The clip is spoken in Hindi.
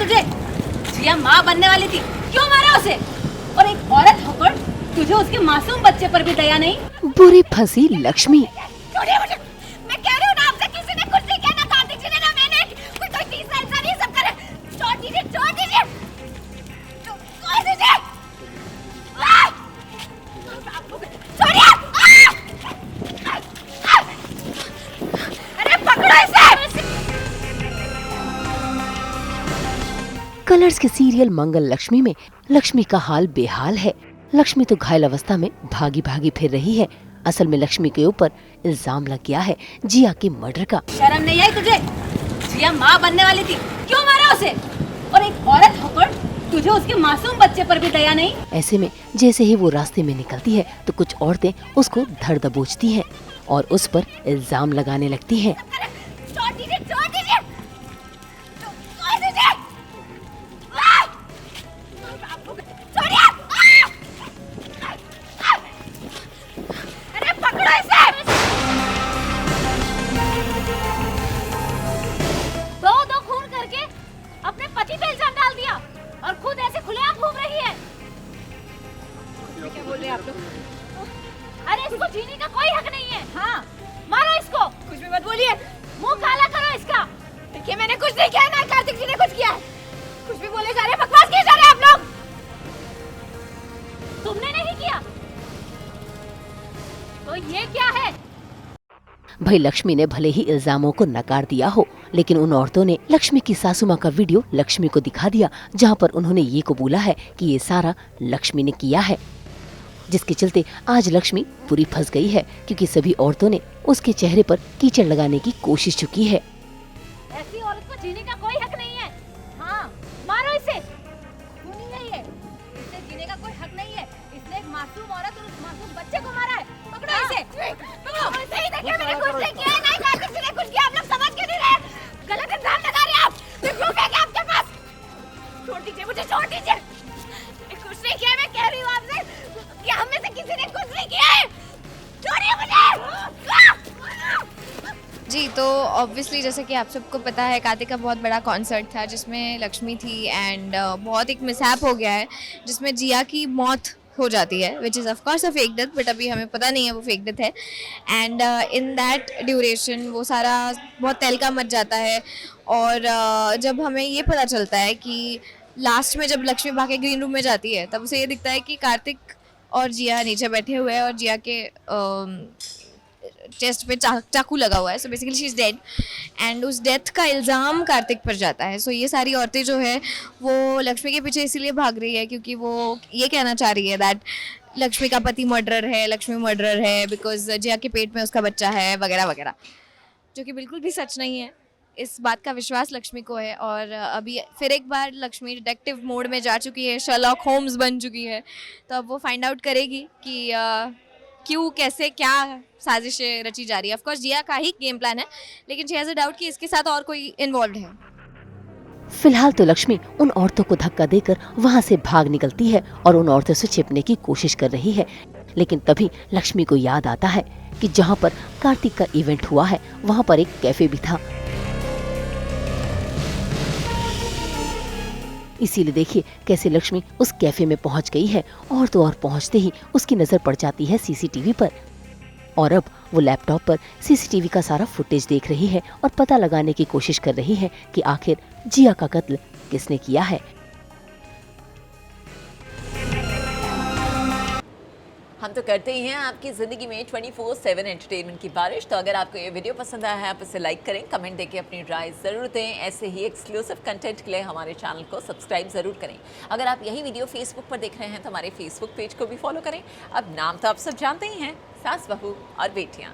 तुझे? जिया माँ बनने वाली थी, क्यों मारा उसे? और एक औरत होकर तुझे उसके मासूम बच्चे पर भी दया नहीं? बुरी फंसी लक्ष्मी। छोड़िए मुझे, मैं कह रही हूँ ना आपसे, किसी ने कुछ नहीं किया, ना कार्तिक जी ने ना मैंने। कोई तीसरा इंसान ये सब करे। छोड़ दीजिए, छोड़ दीजिए, छोड़ दीजिए। छोड़िए। अरे पकड़ो इसे। कलर्स के सीरियल मंगल लक्ष्मी में लक्ष्मी का हाल बेहाल है। लक्ष्मी तो घायल अवस्था में भागी भागी फिर रही है। असल में लक्ष्मी के ऊपर इल्जाम लग गया है जिया के मर्डर का। शर्म नहीं आई तुझे? जिया माँ बनने वाली थी, क्यों मारा उसे? और एक औरत होकर तुझे उसके मासूम बच्चे पर भी दया नहीं? ऐसे में जैसे ही वो रास्ते में निकलती है तो कुछ औरतें उसको धर दबोचती हैं और उस पर इल्जाम लगाने लगती हैं। छोड़ दीजिए, छोड़ दीजिए, छोड़ दीजिए। छोड़िए। अरे पकड़ो इसे। दो खून करके अपने पति पे इल्जाम डाल दिया और खुद ऐसे खुलेआम घूम रही है। क्या बोल रहे हैं आप लोग? अरे इसको जीने का कोई हक नहीं है। हाँ, मारो इसको। कुछ भी मत बोलिए, मुंह काला करो इसका। देखिए मैंने कुछ नहीं किया, ना कार्तिक जी ने कुछ किया है। कुछ भी बोले जा रहे हैं, बकवास किए जा रहे हैं आप लोग। तुमने नहीं किया तो ये क्या है? भाई लक्ष्मी ने भले ही इल्जामों को नकार दिया हो, लेकिन उन औरतों ने लक्ष्मी की सासू माँ का वीडियो लक्ष्मी को दिखा दिया, जहाँ पर उन्होंने ये कबूला है कि ये सारा लक्ष्मी ने किया है। जिसके चलते आज लक्ष्मी पूरी फंस गई है, क्योंकि सभी औरतों ने उसके चेहरे पर कीचड़ लगाने की कोशिश की है। ऐसी औरत को जीने का कोई हक नहीं है। हाँ, मारो इसे। खूनी है ये, इसे जीने का कोई हक नहीं है। इसने एक मासूम औरत और उस मासूम बच्चे को मारा है। पकड़ो इसे, पकड़ो। सही देखिए मैंने कुछ नहीं किया है, ना कार्तिक जी ने कुछ किया। आप लोग समझ क्यों नहीं रहे? गलत इल्जाम लगा रहे हैं आप। प्रूफ है क्या आपके पास? छोड़ दीजिए मुझे, छोड़ दीजिए। कुछ नहीं किया, मैं कह रही हूँ आपसे कि हम में से किसी ने कुछ नहीं किया है। छोड़िए मुझे। जी, तो ऑब्वियसली जैसे कि आप सबको पता है, कार्तिक का बहुत बड़ा कॉन्सर्ट था जिसमें लक्ष्मी थी एंड बहुत एक मिसहैप हो गया है जिसमें जिया की मौत हो जाती है, which is of course a fake death, but अभी हमें पता नहीं है वो फेक डेथ है। एंड इन दैट ड्यूरेशन वो सारा बहुत तहलका मच जाता है। और जब हमें ये पता चलता है कि लास्ट में जब लक्ष्मी भागे ग्रीन रूम में जाती है, तब उसे ये दिखता है कि कार्तिक और जिया नीचे बैठे हुए हैं और जिया के चेस्ट पे चाकू लगा हुआ है। So basically she is dead and उस डेथ का इल्ज़ाम कार्तिक पर जाता है। सो ये सारी औरतें जो है वो लक्ष्मी के पीछे इसीलिए भाग रही है क्योंकि वो ये कहना चाह रही है दैट लक्ष्मी का पति मर्डरर है, लक्ष्मी मर्डरर है बिकॉज जिया के पेट में उसका बच्चा है वगैरह वगैरह, जो कि बिल्कुल भी सच नहीं है। इस बात का विश्वास लक्ष्मी को है और अभी फिर एक बार लक्ष्मी डिटेक्टिव मोड में जा चुकी है, शर्लॉक होम्स बन चुकी है। तो अब वो फाइंड आउट करेगी कि क्यों, कैसे, क्या साजिशें रची जा रही है। ऑफ कोर्स जिया का ही गेम प्लान है, लेकिन शी हैज़ अ डाउट कि इसके साथ और कोई इन्वॉल्व है। फिलहाल तो लक्ष्मी उन औरतों को धक्का देकर वहाँ से भाग निकलती है और उन औरतों से छिपने की कोशिश कर रही है, लेकिन तभी लक्ष्मी को याद आता है कि जहाँ पर कार्तिक का इवेंट हुआ है वहाँ पर एक कैफे भी था। इसीलिए देखिए कैसे लक्ष्मी उस कैफे में पहुंच गई है और तो और पहुंचते ही उसकी नजर पड़ जाती है सीसीटीवी पर और अब वो लैपटॉप पर सीसीटीवी का सारा फुटेज देख रही है और पता लगाने की कोशिश कर रही है कि आखिर जिया का कत्ल किसने किया है। हम तो करते ही हैं आपकी ज़िंदगी में 24/7 एंटरटेनमेंट की बारिश। तो अगर आपको ये वीडियो पसंद आया है आप इसे लाइक करें, कमेंट देके अपनी राय ज़रूर दें। ऐसे ही एक्सक्लूसिव कंटेंट के लिए हमारे चैनल को सब्सक्राइब ज़रूर करें। अगर आप यही वीडियो फेसबुक पर देख रहे हैं तो हमारे फेसबुक पेज को भी फॉलो करें। अब नाम तो आप सब जानते ही हैं, सास बहू और बेटियाँ।